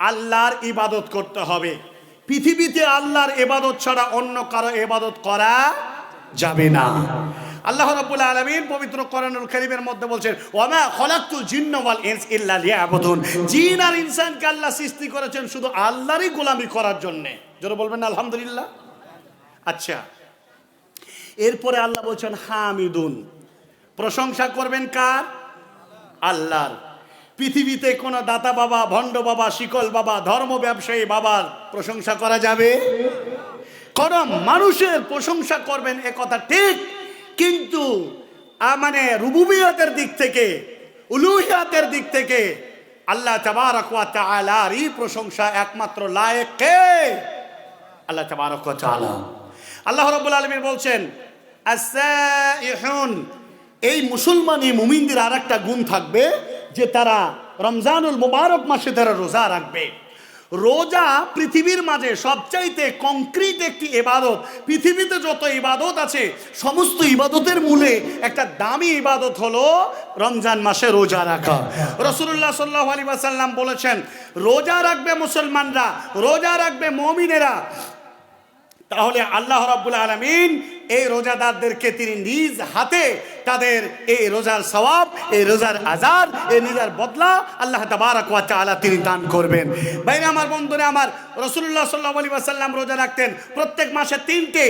আল্লাহর ইবাদত করতে হবে। পৃথিবীতে আল্লাহর ইবাদত ছাড়া অন্য কারো ইবাদত করা যাবে না। আল্লাহ রাব্বুল আলামিন পবিত্র কোরআনুল কারীমের মধ্যে বলছেন, ওয়ামা খালাকতুল জিন্না ওয়াল ইনস ইল্লা লিয়াবুদুন, জিন আর ইনসানকে আল্লাহ সৃষ্টি করেছেন শুধু আল্লাহরই গোলামি করার জন্য। জোরে বলবেন আলহামদুলিল্লাহ। আচ্ছা, এরপরে আল্লাহ বলছেন হামিদুন, প্রশংসা করবেন কার? আল্লাহর। পৃথিবীতে কোন দাতা বাবা, ভণ্ড বাবা, শিকল বাবা, ধর্ম ব্যবসায়ী বাবার প্রশংসা করা যাবে? কোন মানুষের প্রশংসা করবেন এ কথা ঠিক, কিন্তু মানে রুবুবিয়তের দিক থেকে, উলুহিয়াতের দিক থেকে আল্লাহ তাবারক ওয়া তাআলারই প্রশংসা একমাত্র লায়েক কে? আল্লাহ তাবারক ওয়া তাআলা। আল্লাহ রাব্বুল আলামিন বলছেন, আস-সাইহুন, এই মুসলমানি মুমিনদের আরেকটা গুণ থাকবে যে তারা রমজানুল মুবারক মাসে তারা রোজা রাখবে। রোজা পৃথিবীর মাঝে সবচাইতে কংক্রিট একটি ইবাদত। পৃথিবীতে যত ইবাদত আছে সমস্ত ইবাদতের মূলে একটা দামি ইবাদত হলো রমজান মাসে রোজা রাখা। রাসূলুল্লাহ সাল্লাল্লাহু আলাইহি ওয়াসাল্লাম বলেছেন, রোজা রাখবে মুসলমানরা, রোজা রাখবে মুমিনেরা, তাহলে আল্লাহ রাব্বুল আলামিন এই রোজাদারদেরকে তিনি নিজ হাতে তাদের এই রোজার সওয়াব, এই রোজার আজার, এই রোজার বদলা আল্লাহ তাবারক ওয়া তাআলা তিনি দান করবেন। ভাইরা আমার, বন্ধুরা আমার, রাসূলুল্লাহ সাল্লাল্লাহু আলাইহি ওয়াসাল্লাম রোজা রাখতেন প্রত্যেক মাসে 3টে,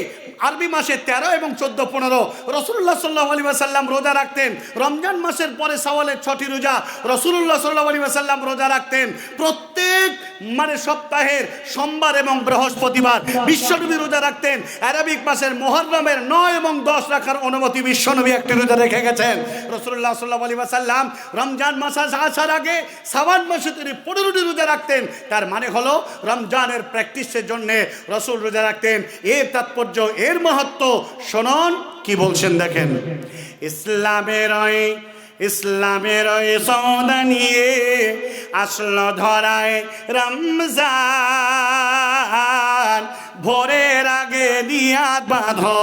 আরবি মাসে 13 এবং 14, 15। রাসূলুল্লাহ সাল্লাল্লাহু আলাইহি ওয়াসাল্লাম রোজা রাখতেন রমজান মাসের পরে শাওয়ালের 6টি রোজা রাসূলুল্লাহ সাল্লাল্লাহু আলাইহি ওয়াসাল্লাম রোজা রাখতেন। প্রত্যেক মানে সপ্তাহের সোমবার এবং বৃহস্পতিবার বিশ্বনবী রোজা রাখতেন। আরবিক মাসের মুহররমের 9 এবং 10 রাখার অনুমতি বিশ্বনবী একটি রোজা রেখে গেছেন। রাসূলুল্লাহ সাল্লাল্লাহু আলাইহি ওয়াসাল্লাম রমজান মাস আসার আগে শাবান মাসে তিনি 15টি রোজা রাখতেন। তার মানে হলো রমজানের প্র্যাকটিসের জন্য রাসূল রোজা রাখতেন। এর তাৎপর্য, এর মাহাত্ম্য শুনুন কি বলছেন দেখেন। ইসলামের ওই সওদা নিয়ে আসলো ধরায় রমজান, ভোরের আগে নিয়াত বাঁধো,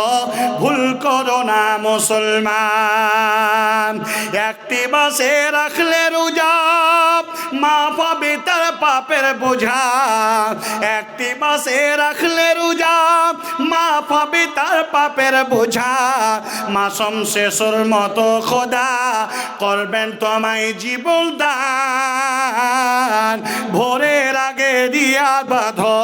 ভুল করো না মুসলমান। একটি মাসে রাখলে রোজা মা পাবে তার পাপের বোঝা, একটি মাসে রাখলে রোজা মা পাবে তার পাপের বোঝা। মাসম শেষর মতো খোদা করবেন তোমায় জীবন দান, ভোরের আগে দিয়া বাঁধো,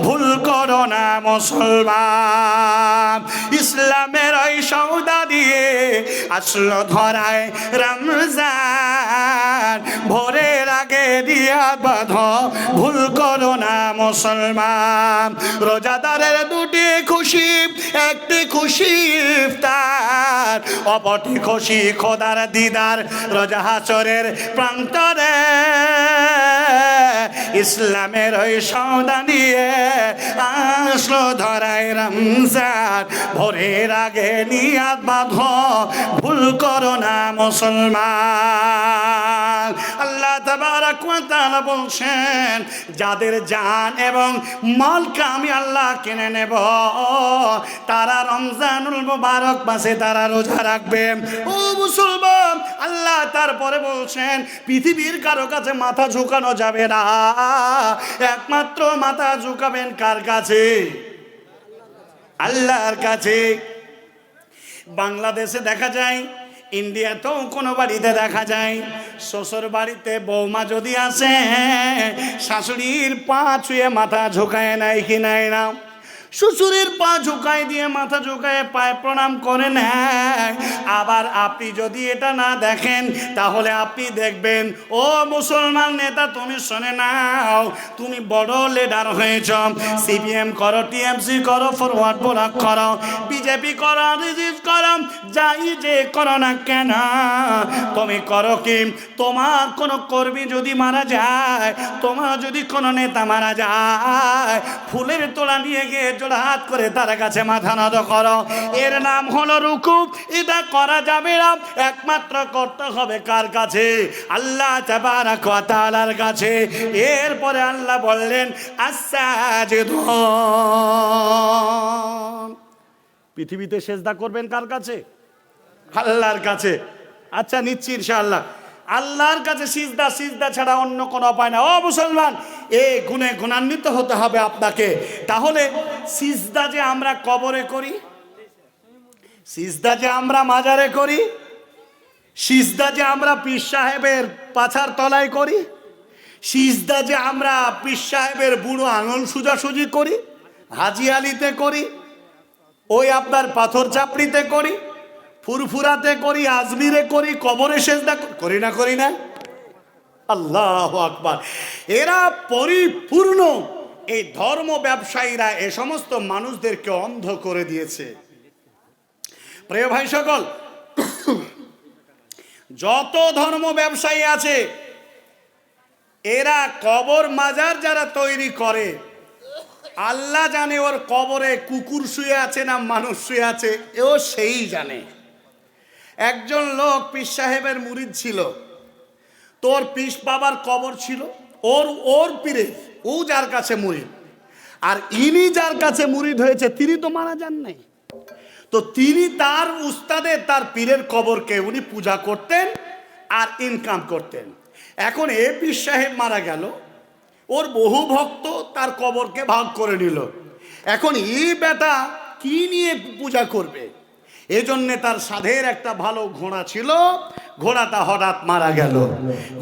ভুল করো না মুসলমান। ইসলামের ওই সওদা দিয়ে আসলো ধরায় রমজান, ভোরের আগে দিয়া বাঁধো, ভুল করো না মুসলমান। রোজাদারের দুটি খুশি, একটি খুশি ইফতার, অপরটি খুশি খোদার দিদার রোজা হাসরের প্রান্তরে। ইসলামের ওই সওদা নিয়ে আসলো ধরায় রমজান, ভোরের আগে নিয়াত বাঁধো, ভুল করো না মুসলমান। আল্লাহ তাবারক ওয়া তাআলা বলছেন, যাদের জান এবং মালকে আমি আল্লাহ কিনে নেব, তারা রমজানুল মুবারক মাসে তারা রোজা রাখবে। ও মুসলমান, আল্লাহ তারপরে বলছেন পৃথিবীর কারো কাছে মাথা ঝুঁকানো যাবে না, একমাত্র মাথা ঝুঁকাবেন কার কাছে? আল্লাহর কাছে। বাংলাদেশে দেখা যায়, ইন্ডিয়াতেও কোনো বাড়িতে দেখা যায়, শ্বশুর বাড়িতে বৌমা যদি আসে শাশুড়ির পা ছুঁয়ে মাথা ঝুঁকায় নেয় কি নেয় না? শ্বশুরের পা ঝুঁকায় দিয়ে মাথা ঝুঁকায় পায়ে প্রণাম করে নেয়। আবার আপনি যদি এটা না দেখেন তাহলে আপনি দেখবেন, ও মুসলমান নেতা তুমি শুনে নাও, তুমি বড় লিডার হয়েছ, সিপিএম করো, টিএমসি করো, ফরওয়ার্ড ব্লক করো, বিজেপি করো, রিজিস করো, যাই যে করো না কেন, তুমি করো কি? তোমার কোনো কর্মী যদি মারা যায়, তোমার যদি কোনো নেতা মারা যায়, ফুলের তোড়া নিয়ে গিয়ে জোড়া হাত করে তার কাছে মাথা নত করো। এর নাম হলো রুকু। এটা করা যাবে না, একমাত্র করতে হবে কার কাছে? আল্লাহ তাবারক ওয়া তাআলার কাছে। এরপরে আল্লাহ বললেন আস-সাজিদুন, পৃথিবীতে সেজদা করবেন কার কাছে? আল্লাহর কাছে। আচ্ছা নিচ্ছি ইনশাআল্লাহ। আল্লাহর কাছে সিজদা, সিজদা ছাড়া অন্য কোনো উপায় না। ও মুসলমান, এই গুণে গুণান্বিত হতে হবে আপনাকে। তাহলে সিজদা যে আমরা কবরে করি, সিজদা যে আমরা মাজারে করি, সিজদা যে আমরা পীর সাহেবের পাছার তলায় করি, সিজদা যে আমরা পীর সাহেবের বুড়ো আঙুল সোজাসুজি করি, হাজি আলিতে করি, ওই আপনার পাথর চাপড়িতে করি, ফুরফুরাতে করি, আজমিরে করি, কবরে সেজদা করি না, করি না? আল্লাহু আকবার। এরা পরিপূর্ণ এই ধর্ম ব্যবসায়ীরা এ সমস্ত মানুষদেরকে অন্ধ করে দিয়েছে। প্রিয় ভাই সকল, যত ধর্ম ব্যবসায়ী আছে এরা কবর মাজার যারা তৈরি করে, আল্লাহ জানে ওর কবরে কুকুর শুয়ে আছে না মানুষ শুয়ে আছে, এও সেই জানে। একজন লোক পীর সাহেবের মুরিদ ছিল, তোর পীর বাবার কবর ছিল ওর পীরে, ও যার কাছে মুরিদ, আর ইনি যার কাছে মুরিদ হয়েছে তিনি তো মারা যান নাই। তো তিনি তার উস্তাদের, তার পীরের কবরকে উনি পূজা করতেন আর ইনকাম করতেন। এখন এ পীর সাহেব মারা গেল, ওর বহু ভক্ত তার কবরকে ভাগ করে নিল। এখন এই বেটা কি নিয়ে পূজা করবে? এজন্যে তার সাধের একটা ভালো ঘোড়া ছিল, ঘোড়াটা হঠাৎ মারা গেল,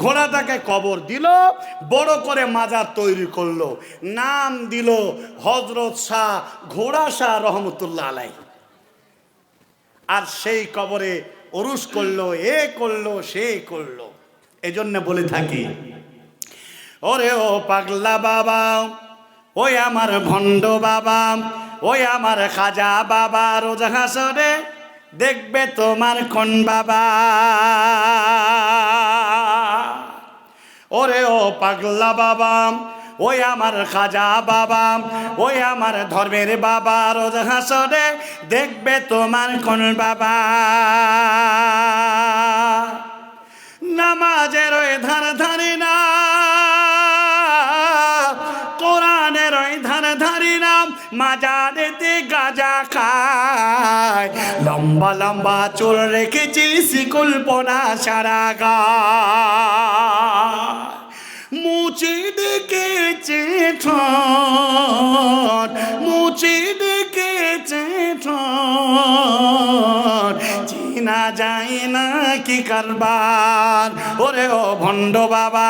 ঘোড়াটাকে কবর দিল, বড় করে মাজার তৈরি করলো, নাম দিল হযরত শাহ ঘোড়া শাহ রহমতুল্লাহ আলাইহি। আর সেই কবরে ওরস করলো, এ করলো, সে করলো। এজন্য বলে থাকি ওরে ও পাগলা বাবা, ওই আমার ভণ্ড বাবা, ওই আমার খাজা বাবা, রোজ হাসরে দেখবে তোমার কোন বাবা। ওরে ও পাগলা বাবা, ওই আমার খাজা বাবা, ওই আমার ধর্মের বাবা, রোজ হাসরে দেখবে তোমার কোন বাবা। নামাজের ওই ধার ধারি না, কোরআনের ওই ধার ধারি না, মাজারেতে গাঁজা খায়, লম্বা লম্বা চুল রেখেছি শিকল পোনা সারা গায়, মুচি ডেকেছে ঠোঁট, মুচি ডেকেছে ঠোঁট, চিনা যায় না কি কারবার। ওরে ও ভণ্ড বাবা,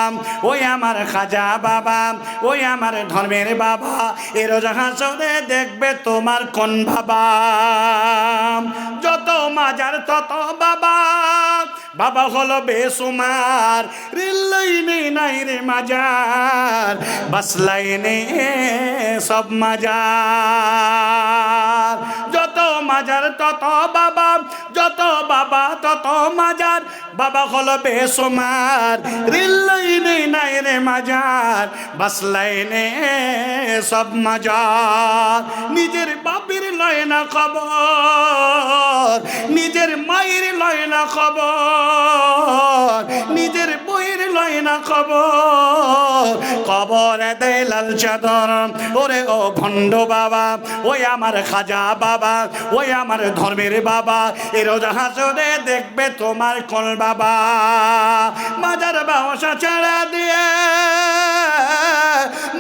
ওই আমার খাজা বাবা, ওই আমার ধর্মের বাবা, এর হাসরে দেখবে তোমার কোন বাবা। যত মাজার তত বাবা, বাবা হলো বেসুমার, রেল লাইনে নাই রে মাজার, বাস লাইনে সব মাজার। যত মাজার তত বাবা, যত বাবা তত মাজার, বাবা হলো বেসুমার, রেল লাইনে নাই রে মাজার, বাস লাইনে সব মাজার। নিজের বাপের লয় না খবর, নিজের মায়ের লয় না খবর, নিজের বইয়ের লয় না খবর, কবরে দেয় লাল চাদর। ওরে ও ভণ্ড বাবা, ওই আমার খাজা বাবা, ওই আমার ধর্মের বাবা, এ রোজ হাসরে দেখবে তোমার কোন বাবা। মাজার ব্যবসা ছেড়ে দিয়ে,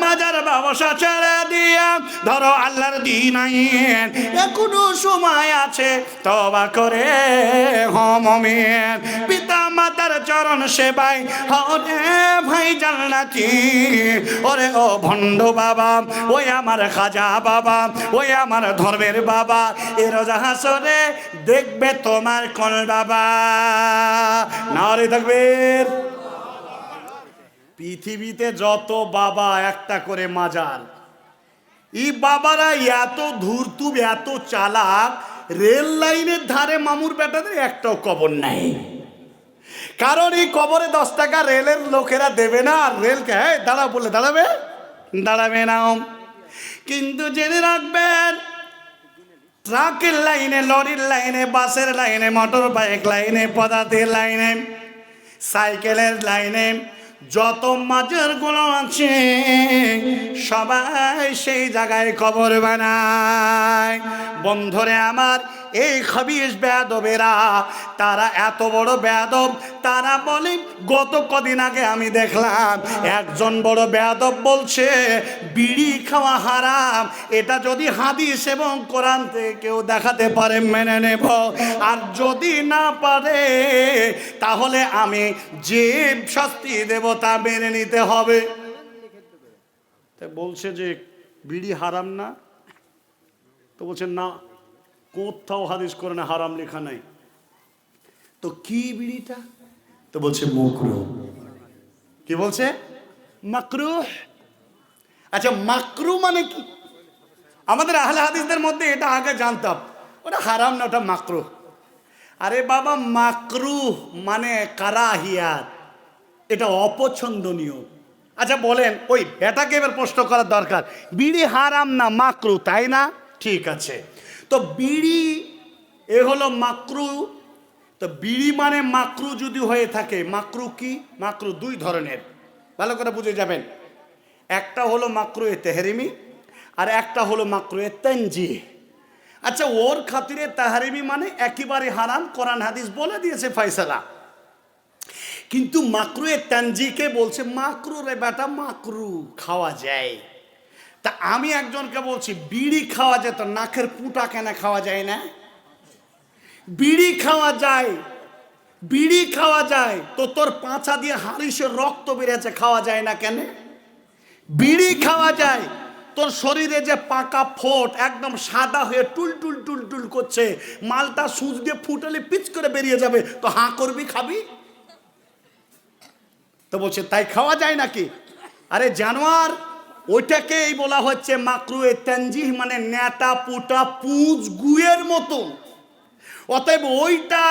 মাজার ব্যবসা ছেড়ে দিয়ে ধরো আল্লাহর দিন আইন, এখনো সময় আছে তওবা করে হমিন। পিতা মাতার চরণ সেবায় হরে ভাই জান্নাতি। ওরে ও ভণ্ড বাবা, ওই আমার খাজা বাবা, ওই আমার ধর্মের বাবা, এ রোজ হাসরে দেখবে তোমার কোন বাবা। নারে তাকবীর। পৃথিবীতে যত বাবা একটা করে মাজার, এই বাবারা এত ধূর্ত, এত চালাক, রেল লাইনের ধারে মামুর বেটাদের একটাও কবর নাই। কারণ এই কবরে 10 টাকা রেলের লোকেরা দেবে না, আর রেলকে দাঁড়া বলে দাঁড়াবে, দাঁড়াবে না। কিন্তু জেনে রাখবেন, ট্রাকের লাইনে, লরির লাইনে, বাসের লাইনে, মোটর বাইক লাইনে, পদাতির লাইনে, সাইকেলের লাইনে যত মাজার গুলো আছে সবাই সেই জায়গায় কবর বানায়। বন্ধুরে আমার, এই খবিশ বেয়াদবেরা, তারা এত বড় বেয়াদব, তারা বলে, গত কদিন আগে আমি দেখলাম একজন বড় বেয়াদব বলছে বিড়ি খাওয়া হারাম। এটা যদি হাদিস এবং কোরআন থেকে কেউ দেখাতে পারে মেনে নেব, আর যদি না পারে তাহলে আমি যে শাস্তি দেব তা মেনে নিতে হবে। বলছে যে বিড়ি হারাম না, তো বলছে না, কোথাও হাদিস কোরআনে হারাম লেখা নাই। তো কি বিড়িটা? তো বলছে মাকরুহ। কি বলছে? মাকরুহ। আচ্ছা, মাকরুহ মানে কি? আমাদের আহলে হাদিসদের মধ্যে এটা আগে জানতাম, ওটা হারাম না, ওটা মাকরুহ। আরে বাবা, মাকরুহ মানে কারাহিয়াত, এটা অপছন্দনীয়। আচ্ছা বলেন, ওই বেটাকে এবার প্রশ্ন করার দরকার, বিড়ি হারাম না মাকরুহ, তাই না? ঠিক আছে, তো বিড়ি এ হলো মাকরুহ। তো বিড়ি মানে মাকরুহ যদি হয়ে থাকে, মাকরুহ কি? মাকরুহ দুই ধরনের, ভালো করে বুঝে যাবেন। একটা হলো মাকরুহ তেহরিমি, আর একটা হলো মাকরুহ তানজিহ। আচ্ছা, ওর খাতিরে তাহরিমি মানে একেবারে হারাম, কোরআন হাদিস বলে দিয়েছে ফয়সালা। কিন্তু মাকরুহ তানজিহকে বলছে মাকরুহ রে বেটা, মাকরুহ খাওয়া যায়। তা আমি একজনকে বলছি বিড়ি খাওয়া যায়, তো নাকের পুঁটা কেন খাওয়া যায় না? বিড়ি খাওয়া যায়, বিড়ি খাওয়া যায়, তো তোর পাঁচা দিয়ে হারিসের রক্ত বেরিয়েছে, খাওয়া যায় না কেন? বিড়ি খাওয়া যায়, তোর শরীরে যে পাকা ফোট একদম সাদা হয়ে টুল টুল টুল টুল করছে, মালটা সুচ দিয়ে ফুটালে পিচ করে বেরিয়ে যাবে, তো হাঁ করবি, খাবি? তো বলছে তাই খাওয়া যায় নাকি? আরে জানোয়ার, ওইটাকেই বলা হচ্ছে মাকরুয়ে তানজিহ, মানে ন্যাটা পুটা পুঁজ গুয়ের মতো। অতএব ওইটা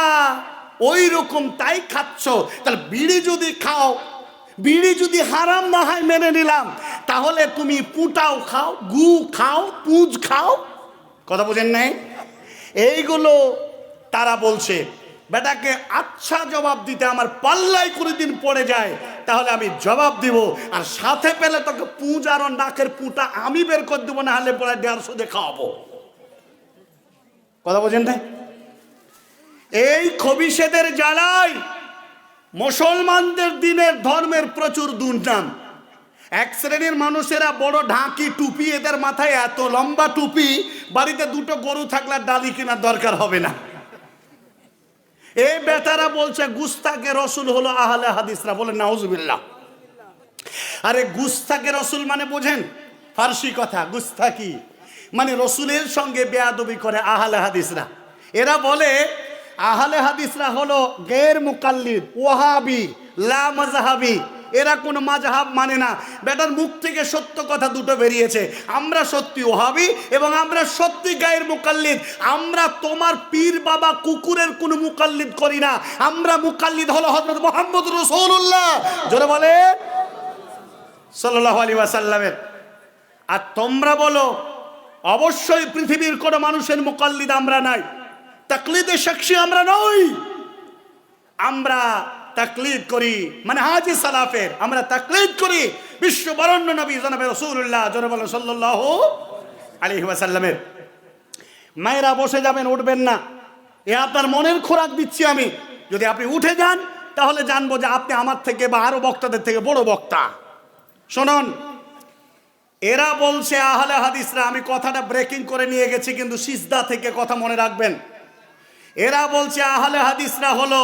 ওই রকম তাই খাচ্ছ। তাহলে বিড়ি যদি খাও, বিড়ি যদি হারাম না হয় মেনে নিলাম, তাহলে তুমি পুটাও খাও, গু খাও, পুঁজ খাও। কথা বোঝেন নাই? এইগুলো তারা বলছে। বেটাকে আচ্ছা জবাব দিতে আমার পাল্লাই করে দিন পড়ে যায়, তাহলে আমি জবাব দিব। আর সাথে পেলে তোকে পুঁজ আর নাকের পুঁটা আমি বের করে দেবো, না হলে পরে 150 দিয়ে খাওয়াবো। কথা বোঝেন না? এই খবিশেদের জ্বালায় মুসলমানদের দিনের ধর্মের প্রচুর দুর্নাম। এক শ্রেণীর মানুষেরা বড় ঢাকি টুপি, এদের মাথায় এত লম্বা টুপি, বাড়িতে দুটো গরু থাকলে ডালি কেনার দরকার হবে না। এই বেটারা বলছে গুস্তাকে রসুল হলো আহলে হাদিসরা। বলে নাউজুবিল্লাহ। আরে গুস্তাকে রসুল মানে বোঝেন? ফার্সি কথা গুস্তাকি মানে রসুলের সঙ্গে বেয়াদবি করে আহলে হাদিসরা। এরা বলে আহলে হাদিসরা হলো গের মুকাল্লিদ, ওয়াহাবি, লা মাযহাবি। এরা কোনো মাযহাব মানে না। বেটার মুখ থেকে সত্য কথা দুটো বেরিয়েছে, আমরা সত্যি ওয়াহাবি এবং আমরা সত্যি গায়ের মুকাল্লিদ। আমরা তোমার পীর বাবা কুকুরের কোনো মুকাল্লিদ করি না, আমরা মুকাল্লিদ হলো হযরত মুহাম্মদ রাসূলুল্লাহ, জোরে বলে সাল্লাল্লাহু আলাইহি ওয়াসাল্লামের। আর তোমরা বলো অবশ্যই পৃথিবীর কোনো মানুষের মুকাল্লিদ আমরা নাই, তাকলিদে শাখসি আমরা নই। আমরা তাকলিদ করি মানে হাজি সালাফের, আমরা তাকলিদ করি বিশ্ব বরেণ্য নবী জনাবে রাসূলুল্লাহ সাল্লাল্লাহু আলাইহি ওয়াসাল্লামের। মায়েরা বসে যাবেন, উঠবেন না, এ আপনার মনের খোরাক দিচ্ছি আমি। যদি আপনি উঠে যান তাহলে জানবো যে আপনি আমার থেকে বা আরো বক্তাদের থেকে বড় বক্তা। শুনুন, এরা বলছে আহলে হাদিসরা, আমি কথাটা ব্রেকিং করে নিয়ে গেছি কিন্তু সিজদা থেকে কথা মনে রাখবেন। এরা বলছে আহলে হাদিসরা হলো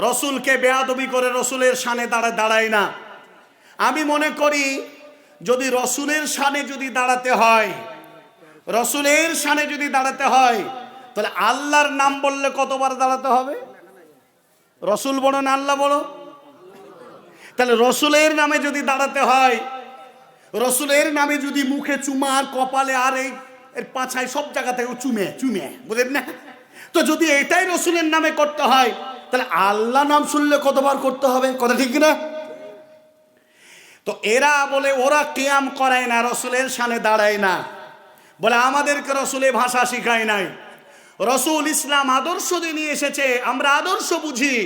রসুলকে বেয়াদবি করে রসুলের শানে দাঁড়ায় না। আমি মনে করি যদি রসুলের শানে যদি দাঁড়াতে হয়, রসুলের শানে যদি দাঁড়াতে হয়, তাহলে আল্লাহর নাম বললে কতবার দাঁড়াতে হবে? রসুল বড় না আল্লাহ বড়? তাহলে রসুলের নামে যদি দাঁড়াতে হয়, রসুলের নামে যদি মুখে চুমা আর কপালে আর এই এর পাছায় সব জায়গা থেকে চুমে চুমে, বুঝলেন না? তো যদি এটাই রসুলের নামে করতে হয়, তাহলে আল্লাহ নাম শুনলে কতবার করতে হবে? কথা ঠিক না? তো এরা বলে ওরা কিয়াম করায় না, রসুলের শানে দাঁড়ায় না, বলে আমাদেরকে রসুলে ভাষা শিখায় নাই। রসুল ইসলাম আদর্শ দিয়ে নিয়ে এসেছে, আমরা আদর্শ বুঝি।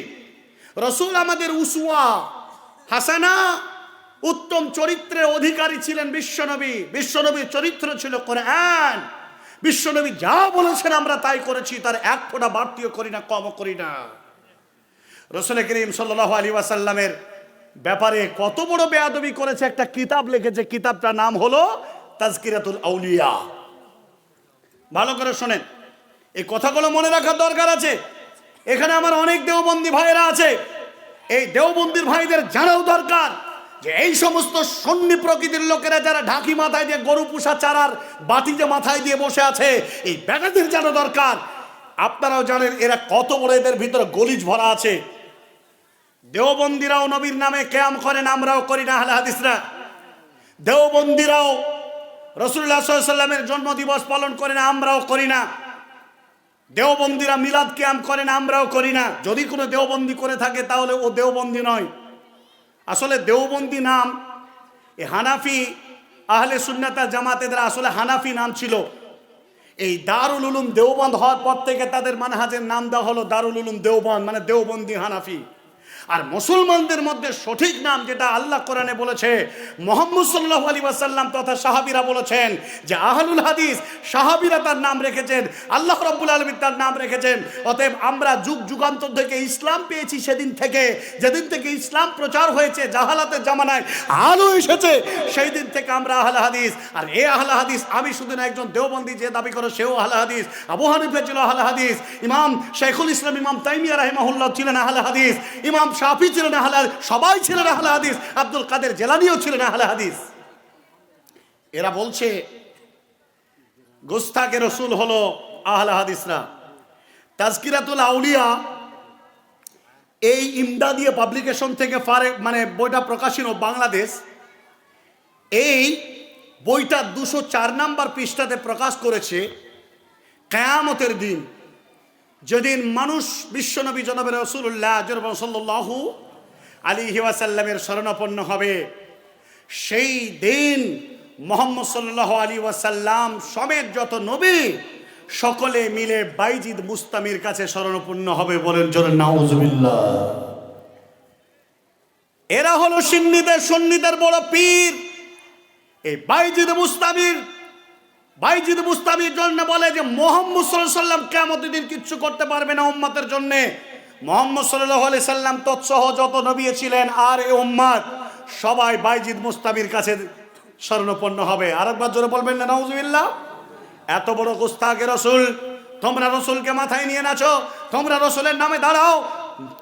রসুল আমাদের উসওয়া হাসানা, উত্তম চরিত্রের অধিকারী ছিলেন বিশ্বনবী। বিশ্বনবীর চরিত্র ছিল কোরআন। বিশ্বনবী যা বলেছেন আমরা তাই করেছি, তার এক ফোঁটা বাড়তিও করি না, কমও করি না। রাসূল করিম সাল্লাল্লাহু আলাইহি ওয়াসাল্লামের ব্যাপারে কত বড় বেয়াদবি করেছে, একটা কিতাব লিখেছে, কিতাবটার নাম হলো তাজকিরাতুল আউলিয়া। ভালো করে শোনেন, এই কথাগুলো মনে রাখার দরকার আছে। এখানে আমার অনেক দেওবন্দি ভাইয়েরা আছে, এই দেওবন্দির ভাইদের জানাও দরকার যে এই সমস্ত সন্নি প্রকৃতির লোকেরা যারা ঢাকি মাথায় দিয়ে গরু পুষা চারার বাটিতে মাথায় দিয়ে বসে আছে, এই ব্যাটাদের জানা দরকার। আপনারাও জানেন এরা কত বড়, এদের ভিতরে গলিজ ভরা আছে। দেওবন্দিরাও নবীর নামে কিয়াম করেন, আমরাও করি না আহলে হাদিসরা। দেওবন্দিরাও রাসূলুল্লাহ সাল্লাল্লাহু আলাইহি ওয়াসাল্লামের জন্মদিবস পালন করেন, আমরাও করি না। দেওবন্দিরা মিলাদ কিয়াম করেন, আমরাও করি না। যদি কোনো দেওবন্দি করে থাকে তাহলে ও দেওবন্দি নয়। আসলে দেওবন্দি নাম এই হানাফি আহলে সুন্নাত ওয়াল জামাতের আসলে হানাফি নাম ছিল। এই দারুল উলুম দেওবন্দ হওয়ার পর থেকে তাদের মানহাজের নাম দেওয়া হলো দারুল উলুম দেওবন্দ, মানে দেওবন্দি হানাফি। আর মুসলমানদের মধ্যে সঠিক নাম যেটা আল্লাহ কোরআনে বলেছে, মুহাম্মদ সাল্লাল্লাহু আলাইহি ওয়াসাল্লাম তথা সাহাবীরা বলেছেন যে আহলুল হাদিস, সাহাবীরা তার নাম রেখেছেন, আল্লাহ রাব্বুল আলামিন তার নাম রেখেছেন। অতএব আমরা যুগ যুগান্তর থেকে ইসলাম পেয়েছি, সেদিন থেকে যেদিন থেকে ইসলাম প্রচার হয়েছে, জাহালাতের জামানায় আলো এসেছে, সেই দিন থেকে আমরা আহলে হাদিস। আর এই আহলে হাদিস আমি শুধু না, একজন দেওবন্দি যে দাবি করে সেও আহলে হাদিস, আবু হানিফা ছিল আহলে হাদিস, ইমাম শাইখুল ইসলাম ইমাম তাইমিয়া রাহিমাহুল্লাহ ছিলেন আহলে হাদিস, ইমাম শাফি ছিলেন আহলে হাদিস, সবাই ছিলেন আহলে হাদিস, আব্দুল কাদের জিলানীও ছিলেন আহলে হাদিস। এরা বলছে গোস্তাকে রসুল হলো আহলে হাদিসরা। তাজকিরাতুল আউলিয়া এই ইমদাদিয়া পাবলিকেশন থেকে মানে বইটা প্রকাশিত বাংলাদেশ। এই বইটা 204 নাম্বার পৃষ্ঠাতে প্রকাশ করেছে কিয়ামতের দিন, যেদিন মানুষ বিশ্বনবী জনাবে রাসূলুল্লাহ সাল্লাল্লাহু আলাইহি ওয়াসাল্লামের শরণাপন্ন হবে, সেই দিন মুহাম্মদ সাল্লাল্লাহু আলাইহি ওয়াসাল্লাম সমেত যত নবী সকলে মিলে বাইজিদ মুস্তামির কাছে শরণাপন্ন হবে। বলেন জোরে নাউজুবিল্লাহ। এরা হলো সুন্নিদের বড় পীর। এই বাইজিদ মুস্তামির জন্য বলে যে মুহাম্মদ সাল্লাল্লাহু আলাইহি সাল্লাম কিয়ামতের দিন কিচ্ছু করতে পারবে না উম্মতের জন্য। মুহাম্মদ সাল্লাল্লাহু আলাইহি সাল্লাম তৎসহ যত নবী ছিলেন আর এই উম্মত সবাই বাইজিদ মুস্তামির কাছে শরণাপন্ন হবে। আরেকবার জোরে বলবেন না নাউজুবিল্লাহ। এত বড় গুস্তাখে রাসূল, তোমরা রাসূলকে মাথায় নিয়ে নাচো, তোমরা রাসূলের নামে দাঁড়াও,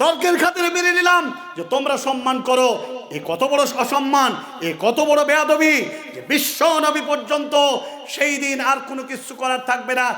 তর্কের খাতিরে মেনে নিলাম যে তোমরা সম্মান করো। এ কত বড় অসম্মান, এ কত বড় বেয়াদবি যে বিশ্ব নবী পর্যন্ত সেই দিন আর কোনো কিছু করার থাকবে না।